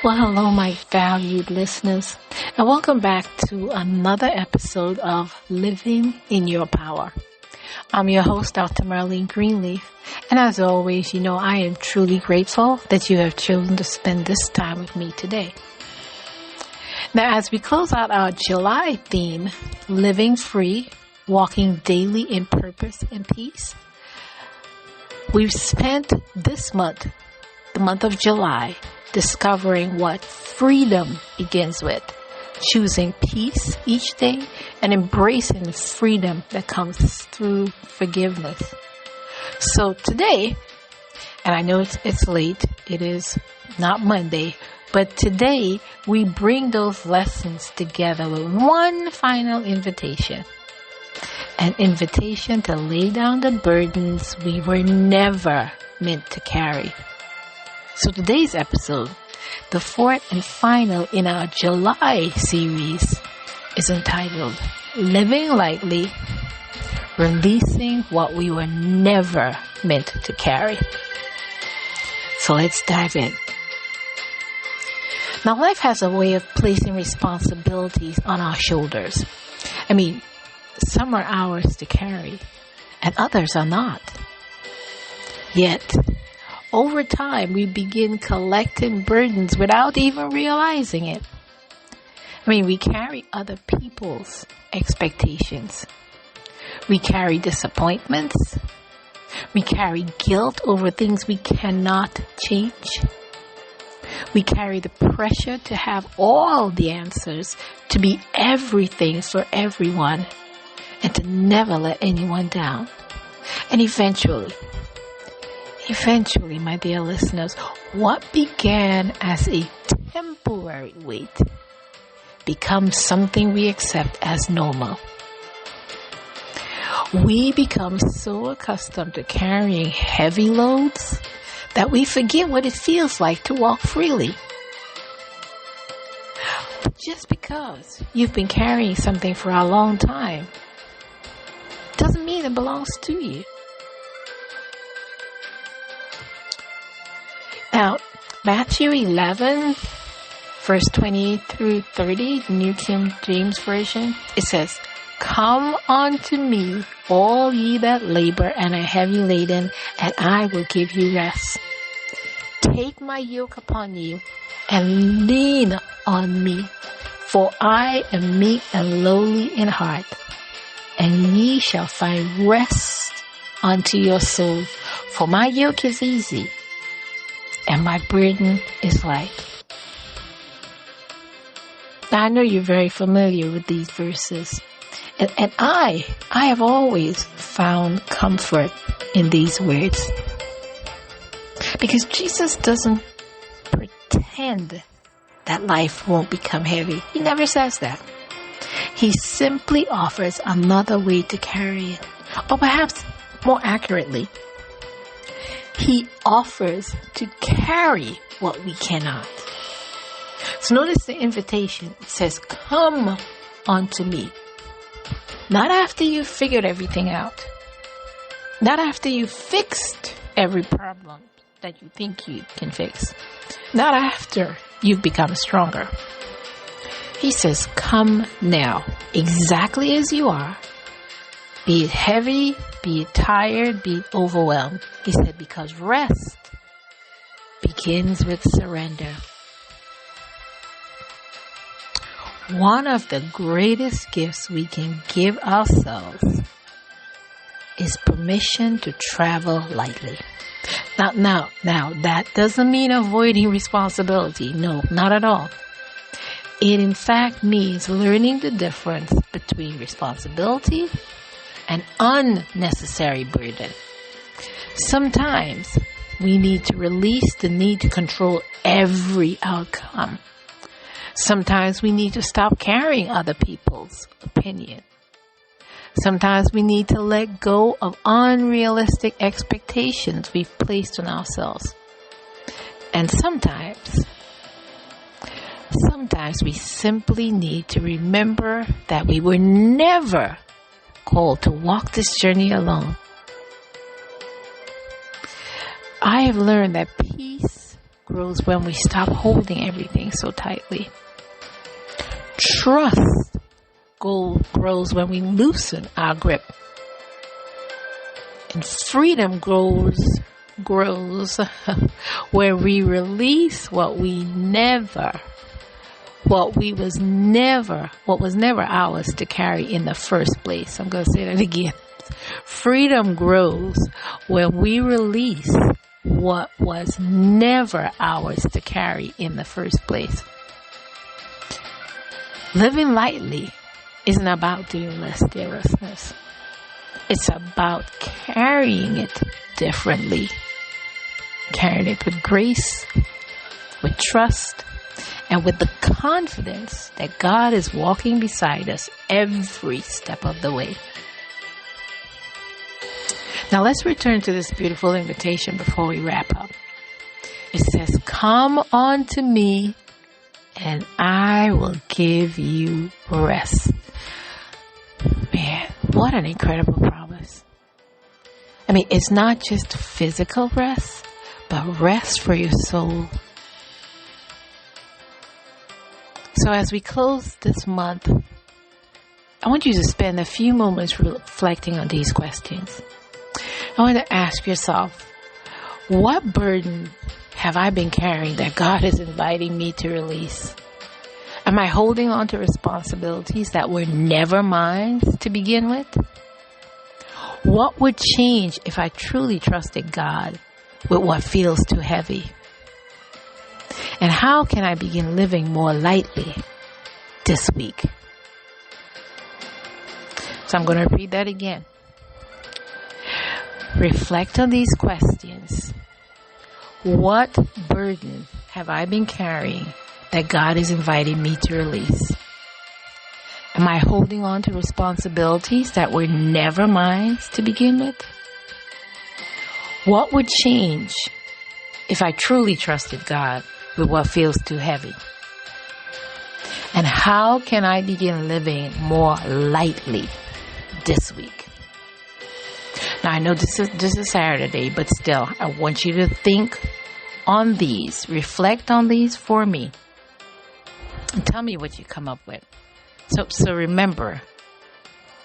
Well, hello, my valued listeners, and welcome back to another episode of Living in Your Power. I'm your host, Dr. Marlene Greenleaf, and as always, I am truly grateful that you have chosen to spend this time with me today. Now, as we close out our July theme, Living Free, Walking Daily in Purpose and Peace, we've spent this month, the month of July, discovering what freedom begins with, choosing peace each day and embracing the freedom that comes through forgiveness. So today, and I know it's late, it is not Monday, but today we bring those lessons together with one final invitation. An invitation to lay down the burdens we were never meant to carry. So today's episode, the fourth and final in our July series, is entitled Living Lightly, Releasing What We Were Never Meant to Carry. So let's dive in. Now, life has a way of placing responsibilities on our shoulders. Some are ours to carry, and others are not. Yet, over time, we begin collecting burdens without even realizing it. We carry other people's expectations. We carry disappointments. We carry guilt over things we cannot change. We carry the pressure to have all the answers, to be everything for everyone, and to never let anyone down. And eventually, my dear listeners, what began as a temporary weight becomes something we accept as normal. We become so accustomed to carrying heavy loads that we forget what it feels like to walk freely. But just because you've been carrying something for a long time doesn't mean it belongs to you. Now, Matthew 11, verse 28 through 30, the New King James Version, it says, "Come unto me, all ye that labor and are heavy laden, and I will give you rest. Take my yoke upon you, and lean on me, for I am meek and lowly in heart, and ye shall find rest unto your souls. For my yoke is easy, and my burden is light." Now, I know you're very familiar with these verses. And I have always found comfort in these words. Because Jesus doesn't pretend that life won't become heavy. He never says that. He simply offers another way to carry it. Or perhaps more accurately, He offers to carry what we cannot. So notice the invitation. It says, "Come unto me." Not after you've figured everything out. Not after you've fixed every problem that you think you can fix. Not after you've become stronger. He says, "Come now, exactly as you are. Be it heavy, be it tired, be it overwhelmed." He said, because rest begins with surrender. One of the greatest gifts we can give ourselves is permission to travel lightly. Now, that doesn't mean avoiding responsibility. No, not at all. It in fact means learning the difference between responsibility and unnecessary burden. Sometimes we need to release the need to control every outcome. Sometimes we need to stop carrying other people's opinion. Sometimes we need to let go of unrealistic expectations we've placed on ourselves. And sometimes we simply need to remember that we were never called to walk this journey alone. I have learned that peace grows when we stop holding everything so tightly. Trust grows when we loosen our grip. And freedom grows when we release what was never ours to carry in the first place. I'm going to say that again. Freedom grows when we release what was never ours to carry in the first place. Living lightly isn't about doing less, dear listeners. It's about carrying it differently. Carrying it with grace, with trust, and with the confidence that God is walking beside us every step of the way. Now let's return to this beautiful invitation before we wrap up. It says, "Come unto me, and I will give you rest." Man, what an incredible promise. I mean, it's not just physical rest, but rest for your soul. So as we close this month, I want you to spend a few moments reflecting on these questions. I want to ask yourself, what burden have I been carrying that God is inviting me to release? Am I holding on to responsibilities that were never mine to begin with? What would change if I truly trusted God with what feels too heavy? And how can I begin living more lightly this week? So I'm going to repeat that again. Reflect on these questions. What burden have I been carrying that God is inviting me to release? Am I holding on to responsibilities that were never mine to begin with? What would change if I truly trusted God with what feels too heavy? And how can I begin living more lightly this week? Now, I know this is Saturday, but still, I want you to think on these, reflect on these for me, and tell me what you come up with. So remember,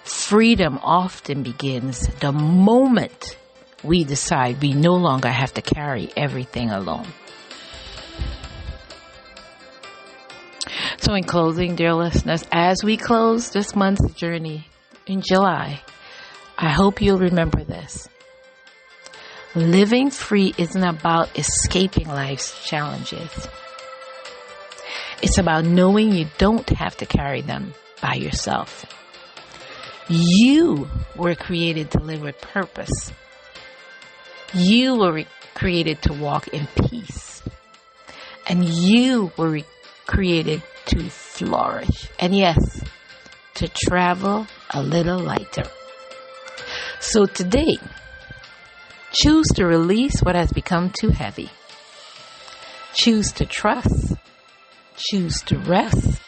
freedom often begins the moment we decide we no longer have to carry everything alone. So in closing, dear listeners, as we close this month's journey in July, I hope you'll remember this. Living free isn't about escaping life's challenges. It's about knowing you don't have to carry them by yourself. You were created to live with purpose. You were created to walk in peace. And you were created to flourish. And yes, to travel a little lighter. So today, choose to release what has become too heavy. Choose to trust. Choose to rest.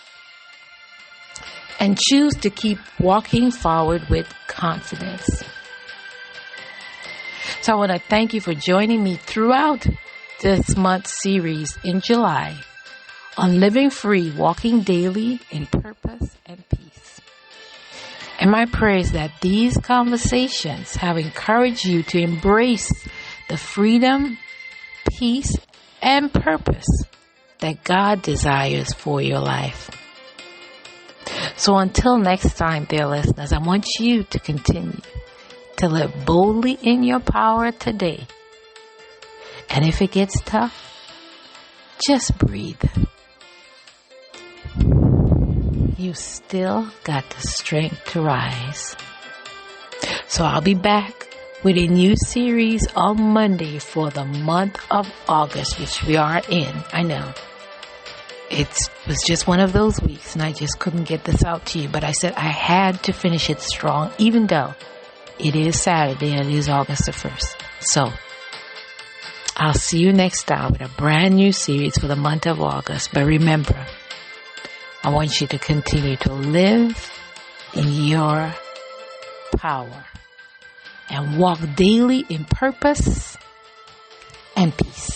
And choose to keep walking forward with confidence. So I want to thank you for joining me throughout this month's series in July on living free, walking daily in purpose and peace. And my prayer is that these conversations have encouraged you to embrace the freedom, peace, and purpose that God desires for your life. So until next time, dear listeners, I want you to continue to live boldly in your power today. And if it gets tough, just breathe. You still got the strength to rise. So I'll be back with a new series on Monday for the month of August, which we are in. I know. It was just one of those weeks and I just couldn't get this out to you. But I said I had to finish it strong, even though it is Saturday and it is August the 1st. So I'll see you next time with a brand new series for the month of August. But remember, I want you to continue to live in your power and walk daily in purpose and peace.